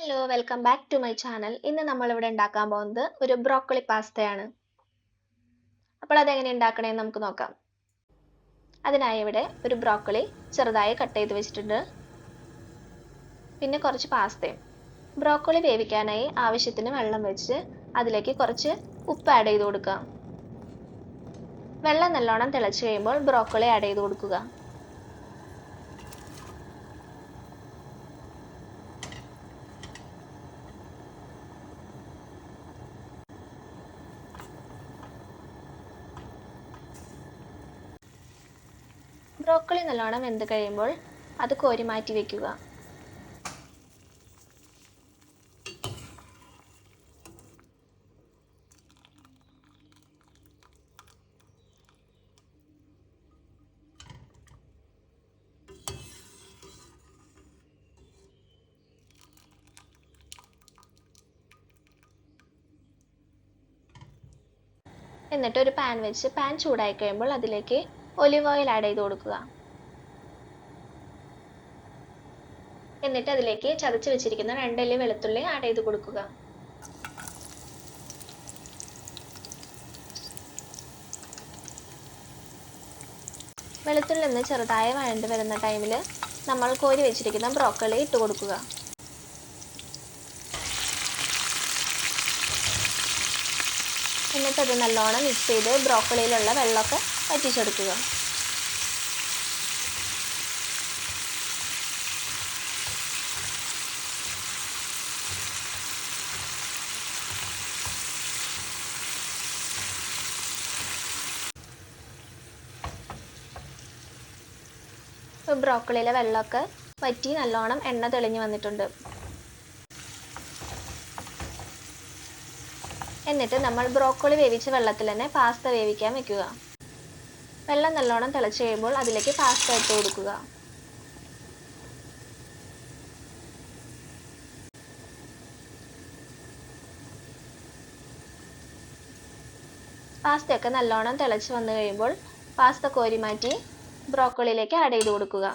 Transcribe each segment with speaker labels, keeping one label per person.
Speaker 1: Hello welcome back to my channel. ഇന്ന് നമ്മൾ ഇവിടെ ഉണ്ടാക്കാൻ പോകുന്നത് ഒരു ബ്രോക്കോളി പാസ്തയാണ്. അപ്പോൾ അതെങ്ങനെ ഉണ്ടാക്കണമെന്ന് നമുക്ക് നോക്കാം. അതിനായി ഇവിടെ ഒരു ബ്രോക്കോളി ചെറുതായി കട്ട് ചെയ്ത് വെച്ചിട്ടുണ്ട്. പിന്നെ കുറച്ച് പാസ്തയും. ബ്രോക്കോളി വേവിക്കാനായി ആവശ്യത്തിന് വെള്ളം വെച്ച് അതിലേക്ക് കുറച്ച് ഉപ്പ് ആഡ് ചെയ്ത് കൊടുക്കുക. വെള്ളം നല്ലോണം തിളച്ച് കഴിയുമ്പോൾ ബ്രോക്കോളി ആഡ് ചെയ്ത് കൊടുക്കുക. ബ്രോക്കോളി നല്ലോണം വെന്ത് കഴിയുമ്പോൾ അത് കോരി മാറ്റി വെക്കുക. എന്നിട്ട് ഒരു പാൻ വെച്ച് പാൻ ചൂടായി കഴിയുമ്പോൾ അതിലേക്ക് ഒലിവ് ഓയിൽ ആഡ് ചെയ്ത് കൊടുക്കുക. എന്നിട്ട് അതിലേക്ക് ചതച്ച് വെച്ചിരിക്കുന്ന 2 അല്ലി വെളുത്തുള്ളി ആഡ് ചെയ്ത് കൊടുക്കുക. വെളുത്തുള്ളി ഒന്ന് ചെറുതായി വഴണ്ട് വരുന്ന ടൈമിൽ നമ്മൾ കോരി വെച്ചിരിക്കുന്ന ബ്രോക്കോളി ഇട്ട് കൊടുക്കുക. എന്നിട്ട് അത് നല്ലോണം മിക്സ് ചെയ്ത് ബ്രോക്കോളിയിലുള്ള വെള്ളമൊക്കെ വറ്റിച്ചെടുക്കുക. ബ്രോക്കോളിയിലെ വെള്ളമൊക്കെ വറ്റി നല്ലോണം എണ്ണ തെളിഞ്ഞു വന്നിട്ടുണ്ട്. എന്നിട്ട് നമ്മൾ ബ്രോക്കോളി വേവിച്ച വെള്ളത്തിൽ തന്നെ പാസ്ത വേവിക്കാൻ വെക്കുക. വെള്ളം നല്ലോണം തിളച്ച് കഴിയുമ്പോൾ അതിലേക്ക് പാസ്ത ഇട്ട് കൊടുക്കുക. പാസ്തയൊക്കെ നല്ലോണം തിളച്ച് വന്നു കഴിയുമ്പോൾ പാസ്ത കോരി മാറ്റി ബ്രോക്കോളിയിലേക്ക് ആഡ് ചെയ്ത് കൊടുക്കുക.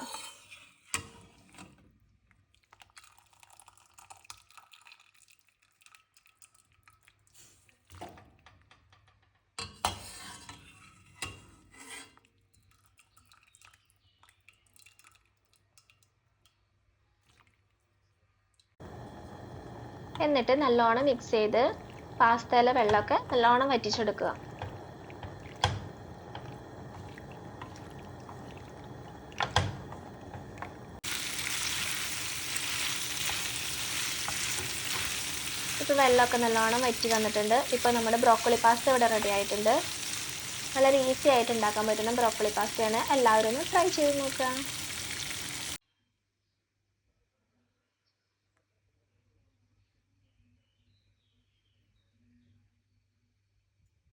Speaker 1: എന്നിട്ട് നല്ലോണം മിക്സ് ചെയ്ത് പാസ്തയിലെ വെള്ളമൊക്കെ നല്ലോണം വറ്റിച്ചെടുക്കുക. ഇപ്പോൾ വെള്ളമൊക്കെ നല്ലോണം വറ്റി വന്നിട്ടുണ്ട്. ഇപ്പോൾ നമ്മുടെ ബ്രോക്കോളി പാസ്ത ഇവിടെ റെഡി ആയിട്ടുണ്ട്. വളരെ ഈസി ആയിട്ട് ഉണ്ടാക്കാൻ പറ്റുന്ന ബ്രോക്കോളി പാസ്തയാണ്. എല്ലാവരും ഒന്ന് ട്രൈ ചെയ്ത് നോക്കുക.